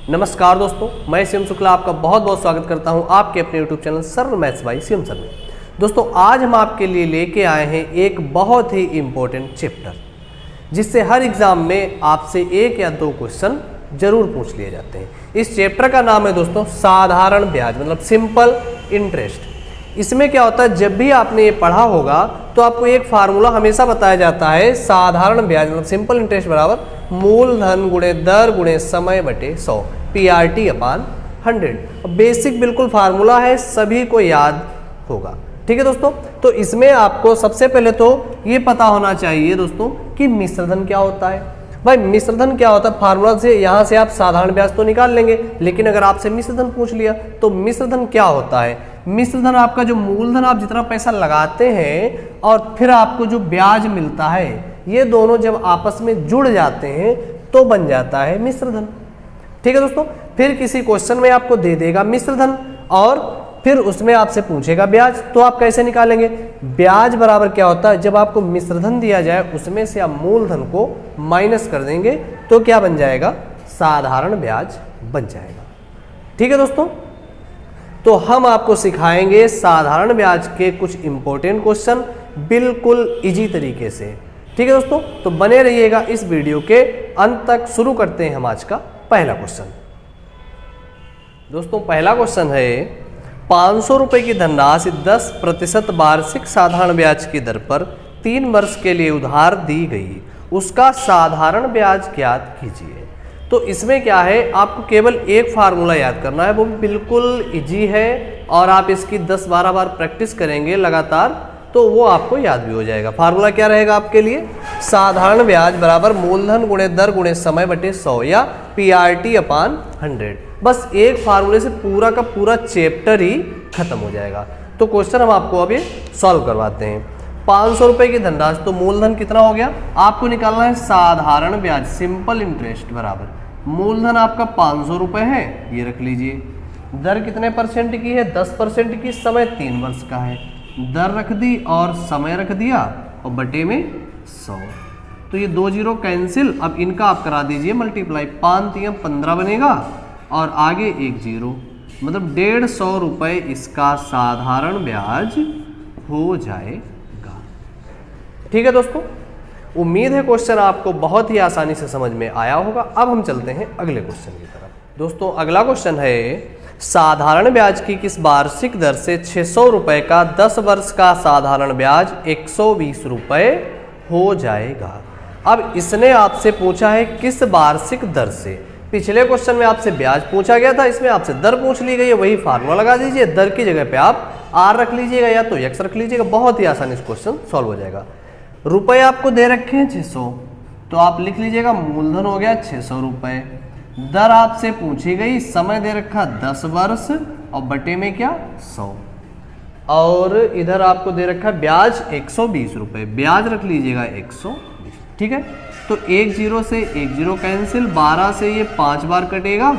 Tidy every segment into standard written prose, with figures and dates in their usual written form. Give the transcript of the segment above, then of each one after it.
नमस्कार दोस्तों, मैं शिवम शुक्ला आपका बहुत बहुत स्वागत करता हूं आपके अपने YouTube चैनल सरल मैथ्स बाय शिवम सर में। दोस्तों आज हम आपके लिए लेके आए हैं एक बहुत ही इम्पोर्टेंट चैप्टर, जिससे हर एग्जाम में आपसे एक या दो क्वेश्चन जरूर पूछ लिए जाते हैं। इस चैप्टर का नाम है दोस्तों साधारण ब्याज, मतलब सिंपल इंटरेस्ट। इसमें क्या होता है, जब भी आपने ये पढ़ा होगा तो आपको एक फार्मूला हमेशा बताया जाता है, साधारण ब्याज मतलब सिंपल इंटरेस्ट बराबर मूलधन गुणे दर गुणे समय बटे 100 PRT/100। बेसिक बिल्कुल फार्मूला है, सभी को याद होगा। ठीक है दोस्तों, तो इसमें आपको सबसे पहले तो ये पता होना चाहिए दोस्तों कि मिश्रधन क्या होता है। भाई मिश्रधन क्या होता है, फार्मूला से यहाँ से आप साधारण ब्याज तो निकाल लेंगे, लेकिन अगर आपसे मिश्रधन पूछ लिया तो मिश्रधन क्या होता है। मिश्रधन आपका जो मूलधन, आप जितना पैसा लगाते हैं और फिर आपको जो ब्याज मिलता है, ये दोनों जब आपस में जुड़ जाते हैं तो बन जाता है मिश्रधन। ठीक है दोस्तों, फिर किसी क्वेश्चन में आपको दे देगा मिश्रधन और फिर उसमें आपसे पूछेगा ब्याज, तो आप कैसे निकालेंगे। ब्याज बराबर क्या होता है, जब आपको मिश्रधन दिया जाए उसमें से आप मूलधन को माइनस कर देंगे तो क्या बन जाएगा, साधारण ब्याज बन जाएगा। ठीक है दोस्तों, तो हम आपको सिखाएंगे साधारण ब्याज के कुछ इंपॉर्टेंट क्वेश्चन बिल्कुल इजी तरीके से। ठीक है दोस्तों, तो बने रहिएगा इस वीडियो के अंत तक। शुरू करते हैं हम आज का पहला क्वेश्चन। दोस्तों पहला क्वेश्चन है, 500 रुपए की धनराशि 10% वार्षिक साधारण ब्याज की दर पर 3 वर्ष के लिए उधार दी गई, उसका साधारण ब्याज ज्ञात कीजिए। तो इसमें क्या है, आपको केवल एक फार्मूला याद करना है, वो बिल्कुल इजी है और आप इसकी 10-12 बार प्रैक्टिस करेंगे लगातार तो वो आपको याद भी हो जाएगा। फार्मूला क्या रहेगा आपके लिए, साधारण ब्याज बराबर मूलधन गुणे दर गुणे समय बटे 100 या PRT/100। बस एक फार्मूले से पूरा का पूरा चैप्टर ही खत्म हो जाएगा। तो क्वेश्चन हम आपको अभी सॉल्व करवाते हैं। 500 रुपए की धनराशि, तो मूलधन कितना हो गया, आपको निकालना है साधारण ब्याज सिंपल इंटरेस्ट बराबर मूलधन आपका 500 रुपए है, ये रख लीजिए। दर कितने परसेंट की है, 10% की। समय 3 वर्ष का है, दर रख दी और समय रख दिया और बटे में 100। तो ये 2 जीरो कैंसिल, अब इनका आप करा दीजिए मल्टीप्लाई, 5×3 15 बनेगा और आगे 1 जीरो, मतलब 150 रुपए इसका साधारण ब्याज हो जाएगा। ठीक है दोस्तों, उम्मीद है क्वेश्चन आपको बहुत ही आसानी से समझ में आया होगा। अब हम चलते हैं अगले क्वेश्चन की तरफ। दोस्तों अगला क्वेश्चन है, साधारण ब्याज की किस वार्षिक दर से 600 रुपए का 10 वर्ष का साधारण ब्याज 120 रुपए हो जाएगा। अब इसने आपसे पूछा है किस वार्षिक दर से। पिछले क्वेश्चन में आपसे ब्याज पूछा गया था, इसमें आपसे दर पूछ ली गई है, वही फार्मूला लगा दीजिए। दर की जगह पे आप R रख लीजिएगा या तो X रख लीजिएगा, बहुत ही आसानी से क्वेश्चन सॉल्व हो जाएगा। रुपए आपको दे रखे हैं 600, तो आप लिख लीजिएगा मूलधन हो गया 600 रुपए। दर आपसे पूछी गई, समय दे रखा 10 वर्ष और बटे में क्या 100, और इधर आपको दे रखा ब्याज 120 रुपए, ब्याज रख लीजिएगा 120। ठीक है, तो 1 जीरो से 1 जीरो कैंसिल, 12 से ये 5 बार कटेगा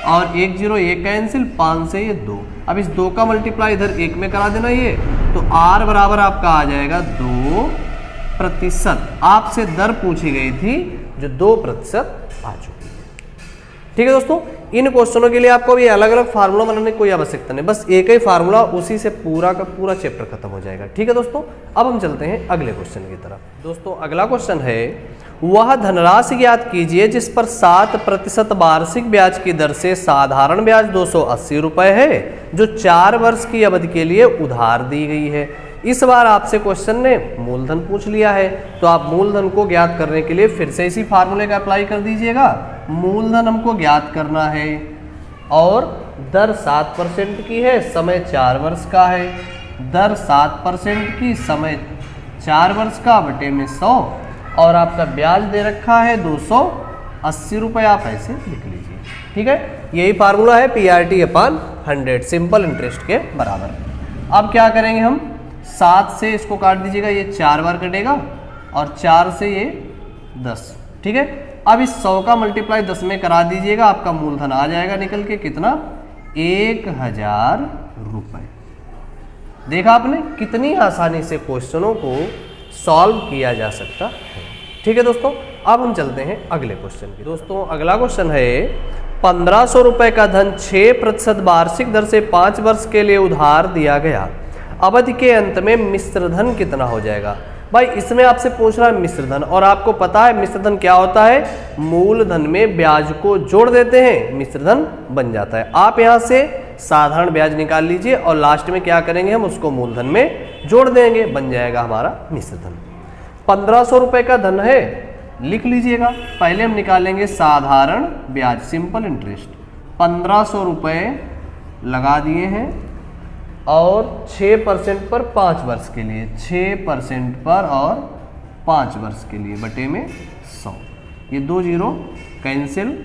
और 1 जीरो ये कैंसिल, 5 से ये 2। अब इस 2 का मल्टीप्लाई इधर 1 में करा देना ये, तो R बराबर आपका आ जाएगा 2%। आपसे दर पूछी गई थी जो 2% आ चुकी है। ठीक है दोस्तों, इन क्वेश्चनों के लिए आपको भी अलग अलग फार्मूला बनाने की कोई आवश्यकता नहीं, बस एक ही फार्मूला, उसी से पूरा का पूरा चैप्टर खत्म हो जाएगा। ठीक है दोस्तों, अब हम चलते हैं अगले क्वेश्चन की तरफ। दोस्तों अगला क्वेश्चन है, वह धनराशि ज्ञात कीजिए जिस पर 7% वार्षिक ब्याज की दर से साधारण ब्याज 280 रुपए है, जो 4 वर्ष की अवधि के लिए उधार दी गई है। इस बार आपसे क्वेश्चन ने मूलधन पूछ लिया है, तो आप मूलधन को ज्ञात करने के लिए फिर से इसी फार्मूले का अप्लाई कर दीजिएगा। मूलधन हमको ज्ञात करना है और दर 7% की है, समय 4 वर्ष का है। दर 7% की, समय 4 वर्ष का, बटे में 100 और आपका ब्याज दे रखा है 280 रुपये, आप ऐसे लिख लीजिए। ठीक है, यही फार्मूला है PRT/100 सिंपल इंटरेस्ट के बराबर। अब क्या करेंगे हम, 7 से इसको काट दीजिएगा, ये 4 बार कटेगा और 4 से ये 10। ठीक है, अब इस 100 का मल्टीप्लाई 10 में करा दीजिएगा, आपका मूलधन आ जाएगा निकल के कितना, 1000 रुपए। देखा आपने कितनी आसानी से क्वेश्चनों को सॉल्व किया जा सकता है। ठीक है दोस्तों, अब हम चलते हैं अगले क्वेश्चन की। दोस्तों अगला क्वेश्चन है, 1500 रुपए का धन 6% वार्षिक दर से 5 वर्ष के लिए उधार दिया गया। अवधि के अंत में मिश्र धन कितना हो जाएगा? भाई इसमें आपसे पूछ रहा है मिश्र धन, और आपको पता है मिश्र धन क्या होता है, मूलधन में ब्याज को जोड़ देते हैं, मिश्र धन बन जाता है। आप यहां से साधारण ब्याज निकाल लीजिए और लास्ट में क्या करेंगे, हम उसको मूलधन में जोड़ देंगे, बन जाएगा हमारा मिश्र धन। 1500 रुपए का धन है, लिख लीजिएगा। पहले हम निकालेंगे साधारण ब्याज, सिंपल इंटरेस्ट। 1500 रुपए लगा दिए हैं और 6% पर 5 वर्ष के लिए, 6% पर और 5 वर्ष के लिए बटे में 100। ये 2 जीरो कैंसिल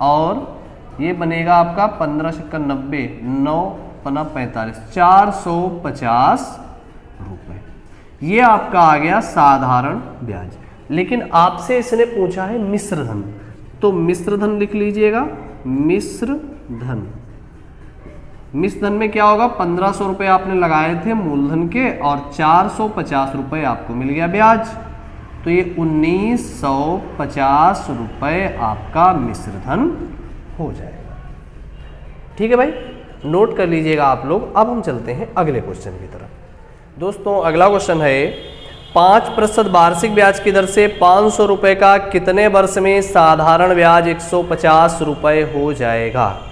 और ये बनेगा आपका 15 छक्का 90, 9 पना 45, 450 रुपये। ये आपका आ गया साधारण ब्याज। लेकिन आपसे इसने पूछा है मिश्र धन, तो मिश्र धन लिख लीजिएगा। मिश्र धन, मिश्र धन में क्या होगा, 1500 रुपये आपने लगाए थे मूलधन के और 450 रुपये आपको मिल गया ब्याज, तो ये 1950 रुपये आपका मिश्र धन हो जाएगा। ठीक है भाई, नोट कर लीजिएगा आप लोग। अब हम चलते हैं अगले क्वेश्चन की तरफ। दोस्तों अगला क्वेश्चन है 5% वार्षिक ब्याज की दर से 500 रुपये का कितने वर्ष में साधारण ब्याज 150 रुपये हो जाएगा?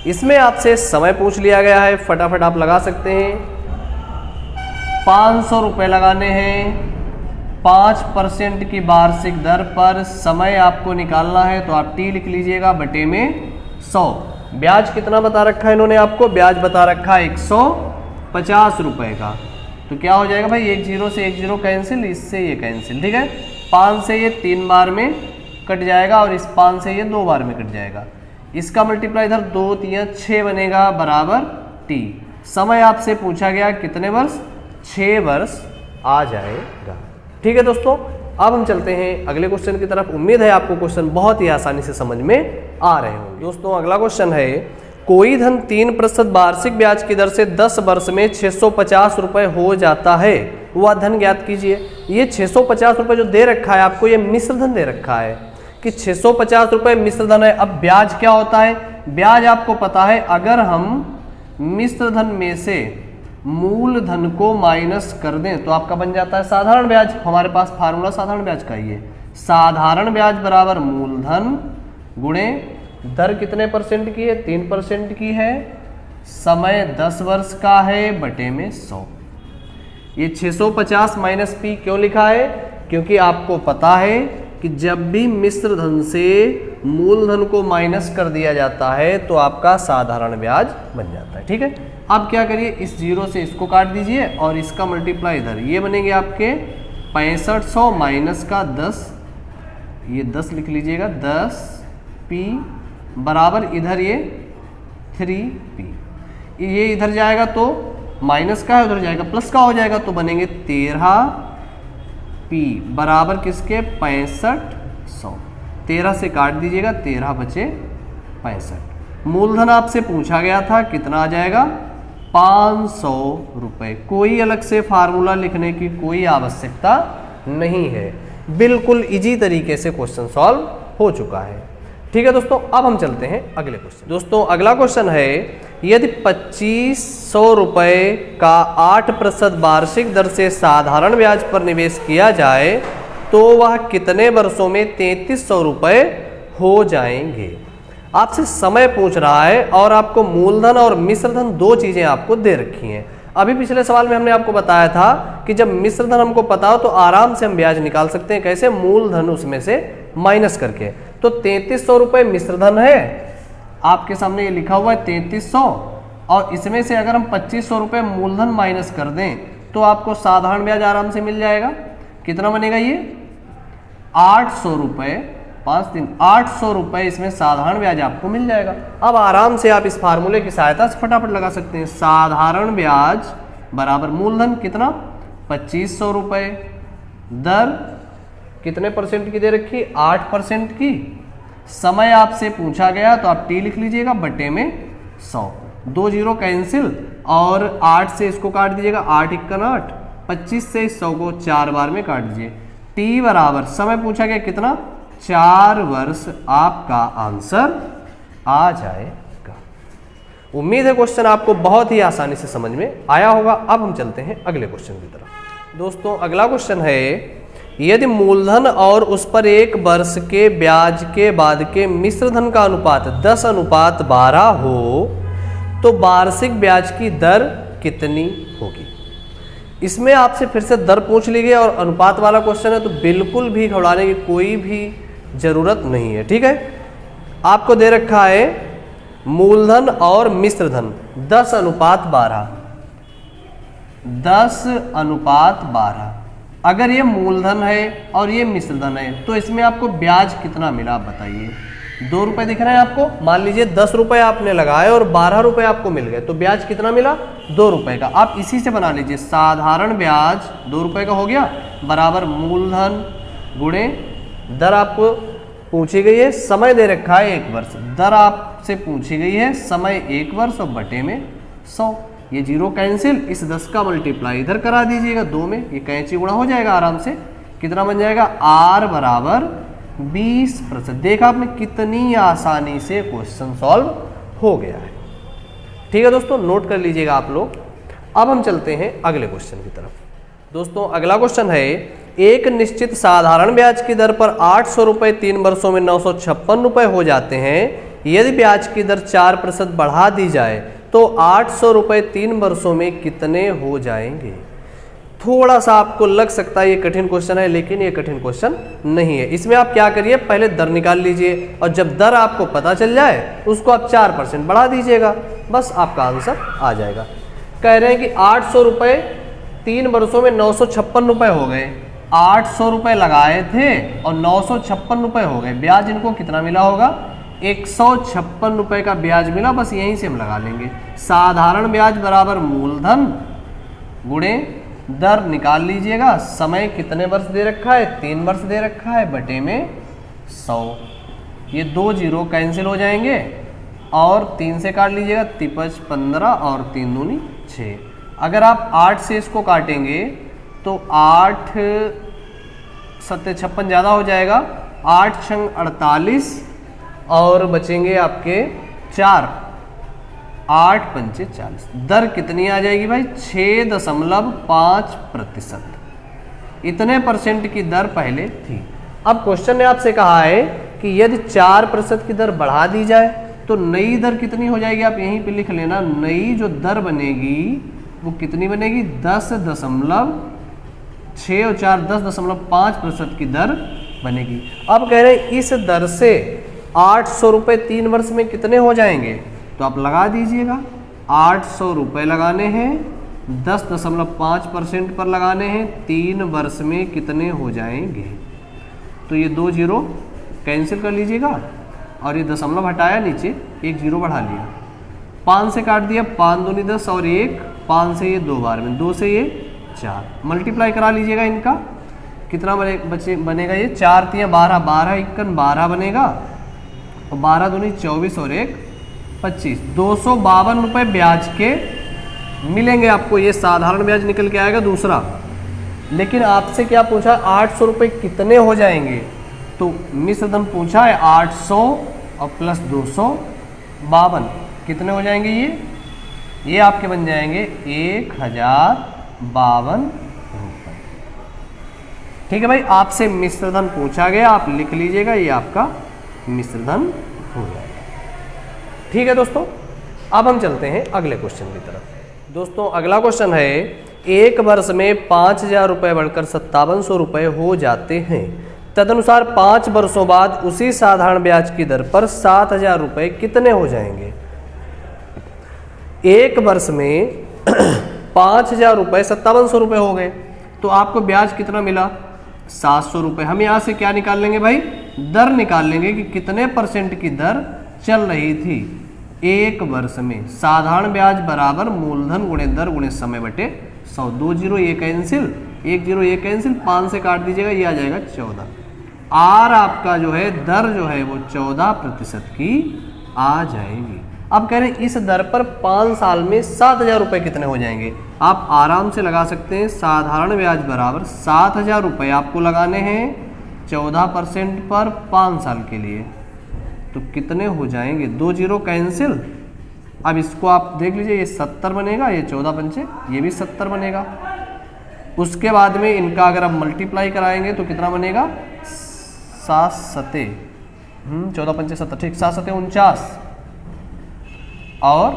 इसमें आपसे समय पूछ लिया गया है, फटाफट आप लगा सकते हैं। 500 रुपये लगाने हैं, 5% की वार्षिक दर पर समय आपको निकालना है, तो आप टी लिख लीजिएगा बटे में 100। ब्याज कितना बता रखा है इन्होंने आपको, ब्याज बता रखा है 150 रुपये का, तो क्या हो जाएगा भाई, 1 जीरो से 1 जीरो कैंसिल, इससे ये कैंसिल, ठीक है। 5 से ये 3 बार में कट जाएगा और इस 5 से ये 2 बार में कट जाएगा। इसका मल्टीप्लाई इधर 2 3 6 बनेगा बराबर टी। समय आपसे पूछा गया कितने वर्ष, 6 वर्ष आ जाएगा। ठीक है दोस्तों, अब हम चलते हैं अगले क्वेश्चन की तरफ। उम्मीद है आपको क्वेश्चन बहुत ही आसानी से समझ में आ रहे होंगे। दोस्तों अगला क्वेश्चन है, कोई धन 3% वार्षिक ब्याज की दर से 10 वर्ष में 650 रुपये हो जाता है, वह धन ज्ञात कीजिए। ये 650 रुपये जो दे रखा है आपको, ये मिश्र धन दे रखा है कि 650 रुपये मिश्र धन है। अब ब्याज क्या होता है, ब्याज आपको पता है, अगर हम मिश्र धन में से मूल धन को माइनस कर दें तो आपका बन जाता है साधारण ब्याज। हमारे पास फार्मूला साधारण ब्याज का ही है, साधारण ब्याज बराबर मूलधन गुणे दर कितने परसेंट की है, 3% की है, समय 10 वर्ष का है बटे में 100। ये 650 माइनस पी क्यों लिखा है, क्योंकि आपको पता है कि जब भी मिश्र धन से मूलधन को माइनस कर दिया जाता है तो आपका साधारण ब्याज बन जाता है। ठीक है, अब क्या करिए, इस जीरो से इसको काट दीजिए और इसका मल्टीप्लाई इधर, ये बनेंगे आपके 6500 माइनस का 10, ये 10 लिख लीजिएगा, 10 पी बराबर इधर ये 3p, ये इधर जाएगा तो माइनस का है, उधर जाएगा प्लस का हो जाएगा, तो बनेंगे 13p बराबर किसके, 6500। 13 से काट दीजिएगा, 13 बचे 65। मूलधन आपसे पूछा गया था, कितना आ जाएगा, 500 रुपये। कोई अलग से फार्मूला लिखने की कोई आवश्यकता नहीं है, बिल्कुल इजी तरीके से क्वेश्चन सॉल्व हो चुका है। ठीक है दोस्तों, अब हम चलते हैं अगले क्वेश्चन। दोस्तों अगला क्वेश्चन है, यदि 2500 रुपये का 8% वार्षिक दर से साधारण ब्याज पर निवेश किया जाए तो वह कितने वर्षों में 3300 रुपये हो जाएंगे? आपसे समय पूछ रहा है और आपको मूलधन और मिश्र धन दो चीजें आपको दे रखी हैं। अभी पिछले सवाल में हमने आपको बताया था कि जब मिश्र धन हमको पता हो तो आराम से हम ब्याज निकाल सकते हैं। कैसे? मूलधन उसमें से माइनस करके। तो 3300 रुपये मिश्र धन है, आपके सामने ये लिखा हुआ है 3300, और इसमें से अगर हम 2500 रुपये मूलधन माइनस कर दें तो आपको साधारण ब्याज आराम से मिल जाएगा। कितना बनेगा ये? 800 रुपये, 5 दिन 800 रुपये इसमें साधारण ब्याज आपको मिल जाएगा। अब आराम से आप इस फार्मूले की सहायता से फटाफट लगा सकते हैं। साधारण ब्याज बराबर मूलधन कितना, 2500 रुपये, दर कितने परसेंट की दे रखी, 8% की, समय आपसे पूछा गया तो आप टी लिख लीजिएगा बटे में 100, 2 जीरो कैंसिल और 8 से इसको काट दीजिएगा, 8 × 8, 25 से 100 को 4 बार में काट दीजिए। टी बराबर समय पूछा गया कितना, 4 वर्ष आपका आंसर आ जाएगा। उम्मीद है क्वेश्चन आपको बहुत ही आसानी से समझ में आया होगा। अब हम चलते हैं अगले क्वेश्चन की तरफ। दोस्तों अगला क्वेश्चन है, यदि मूलधन और उस पर 1 वर्ष के ब्याज के बाद के मिश्र धन का अनुपात 10:12 हो तो वार्षिक ब्याज की दर कितनी होगी। इसमें आपसे फिर से दर पूछ ली गई और अनुपात वाला क्वेश्चन है, तो बिल्कुल भी घबराने की कोई भी जरूरत नहीं है। ठीक है, आपको दे रखा है मूलधन और मिश्र धन 10:12, 10:12। अगर ये मूलधन है और ये मिश्र धन है तो इसमें आपको ब्याज कितना मिला आप बताइए। 2 रुपए दिख रहे हैं आपको, मान लीजिए 10 रुपए आपने लगाए और 12 रुपए आपको मिल गए, तो ब्याज कितना मिला 2 रुपए का। आप इसी से बना लीजिए, साधारण ब्याज 2 रुपए का हो गया बराबर मूलधन गुणे दर आपको पूछी गई है, समय दे रखा है 1 वर्ष, दर आपसे पूछी गई है समय 1 वर्ष और बटे में 100। ये 0 कैंसिल, इस 10 का मल्टीप्लाई इधर करा दीजिएगा 2 में, ये कैंची गुणा हो जाएगा आराम से। कितना बन जाएगा r बराबर 20%। देखा आपने कितनी आसानी से क्वेश्चन सॉल्व हो गया है। ठीक है दोस्तों, नोट कर लीजिएगा आप लोग। अब हम चलते हैं अगले क्वेश्चन की तरफ। दोस्तों अगला क्वेश्चन है, एक निश्चित साधारण ब्याज की दर पर 800 रुपये 3 वर्षों में 956 रुपये हो जाते हैं। यदि ब्याज की दर 4% बढ़ा दी जाए तो 800 रुपये 3 वर्षों में कितने हो जाएंगे। थोड़ा सा आपको लग सकता है ये कठिन क्वेश्चन है, लेकिन ये कठिन क्वेश्चन नहीं है। इसमें आप क्या करिए, पहले दर निकाल लीजिए और जब दर आपको पता चल जाए उसको आप 4% बढ़ा दीजिएगा, बस आपका आंसर आ जाएगा। कह रहे हैं कि 800 रुपये 3 वर्षों में 956 रुपये हो गए। 800 रुपये लगाए थे और 956 रुपये हो गए, ब्याज इनको कितना मिला होगा 156 रुपये का ब्याज मिला। बस यहीं से हम लगा लेंगे, साधारण ब्याज बराबर मूलधन गुणे दर निकाल लीजिएगा, समय कितने वर्ष दे रखा है 3 वर्ष दे रखा है बटे में 100। ये 2 0 कैंसिल हो जाएंगे और 3 से काट लीजिएगा, 3 15 और 3 दूनी 6। अगर आप 8 से इसको काटेंगे तो 8 7 56 ज़्यादा हो जाएगा, 8 छंग 48 और बचेंगे आपके 4, 8 पंचे 40। दर कितनी आ जाएगी भाई 6.5%। इतने परसेंट की दर पहले थी। अब क्वेश्चन ने आपसे कहा है कि यदि 4% की दर बढ़ा दी जाए तो नई दर कितनी हो जाएगी। आप यहीं पे लिख लेना, नई जो दर बनेगी वो कितनी बनेगी 10.6 और 4 10.5% की दर बनेगी। अब कह रहे हैं इस दर से 800 रुपये 3 वर्ष में कितने हो जाएंगे, तो आप लगा दीजिएगा। 800 रुपये लगाने हैं, 10.5% पर लगाने हैं, 3 वर्ष में कितने हो जाएंगे। तो ये 2 0 कैंसिल कर लीजिएगा और ये दशमलव हटाया, नीचे 1 0 बढ़ा लिया, 5 से काट दिया, 5 दूनी 10 और 1, 5 से ये 2 बार में, 2 से ये 4, मल्टीप्लाई करा लीजिएगा इनका, कितना बनेगा ये 4 3 12, 12 51 12 बनेगा और 12 दूनी 24 और 1 25। 252 रुपये ब्याज के मिलेंगे आपको। ये साधारण ब्याज निकल के आएगा दूसरा। लेकिन आपसे क्या पूछा 800 रुपये कितने हो जाएंगे, तो मिश्र धन पूछा है 800 और प्लस 252 कितने हो जाएंगे। ये आपके बन जाएंगे 1052 रुपये। ठीक है भाई, आपसे मिश्र धन पूछा गया, आप लिख लीजिएगा, ये आपका मिश्र धन हो जाएगा। ठीक है दोस्तों, अब हम चलते हैं अगले क्वेश्चन की तरफ। दोस्तों अगला क्वेश्चन है, एक वर्ष में 5000 रुपये बढ़कर 5700 रुपये हो जाते हैं। तदनुसार 5 वर्षों बाद उसी साधारण ब्याज की दर पर 7000 रुपये कितने हो जाएंगे। एक वर्ष में 5000 रुपये 5700 रुपये हो गए, तो आपको ब्याज कितना मिला 700 रुपये। हम यहाँ से क्या निकाल लेंगे भाई, दर निकाल लेंगे कि कितने परसेंट की दर चल रही थी एक वर्ष में। साधारण ब्याज बराबर मूलधन गुणे दर गुणे समय बटे 100। 2 0 ये कैंसिल, 1 0 ये कैंसिल, 5 से काट दीजिएगा, ये आ जाएगा 14। आर आपका जो है दर जो है वो 14% की आ जाएगी। अब कह रहे हैं इस दर पर 5 साल में 7000 रुपये कितने हो जाएंगे। आप आराम से लगा सकते हैं, साधारण ब्याज बराबर 7000 रुपये आपको लगाने हैं 14% पर 5 साल के लिए। तो कितने हो जाएंगे, 2 जीरो कैंसिल। अब इसको आप देख लीजिए, ये 70 बनेगा, ये 14 पंचे ये भी 70 बनेगा। उसके बाद में इनका अगर आप मल्टीप्लाई कराएंगे तो कितना बनेगा, 7 सते 14 पंचे 70, ठीक, 7 सते 49 और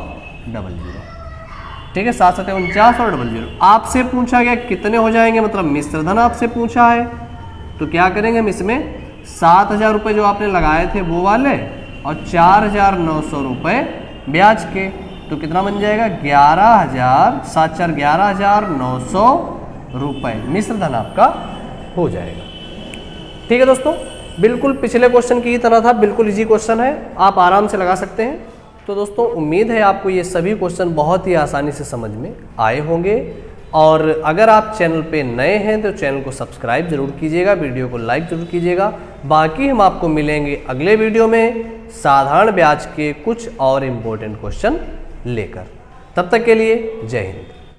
डबल जीरो, ठीक है, 7 सते 49 और डबल जीरो। आपसे पूछा गया कितने हो जाएंगे, मतलब मिश्र धन आपसे पूछा है, तो क्या करेंगे हम इसमें 7,000 रुपये जो आपने लगाए थे वो वाले और 4,900 रुपये ब्याज के, तो कितना बन जाएगा, 11,000 7 4 11,900 रुपये मिश्र धन आपका हो जाएगा। ठीक है दोस्तों, बिल्कुल पिछले क्वेश्चन की ही तरह था, बिल्कुल इजी क्वेश्चन है, आप आराम से लगा सकते हैं। तो दोस्तों उम्मीद है आपको ये सभी क्वेश्चन बहुत ही आसानी से समझ में आए होंगे, और अगर आप चैनल पे नए हैं तो चैनल को सब्सक्राइब जरूर कीजिएगा, वीडियो को लाइक जरूर कीजिएगा। बाकी हम आपको मिलेंगे अगले वीडियो में साधारण ब्याज के कुछ और इम्पोर्टेंट क्वेश्चन लेकर। तब तक के लिए जय हिंद।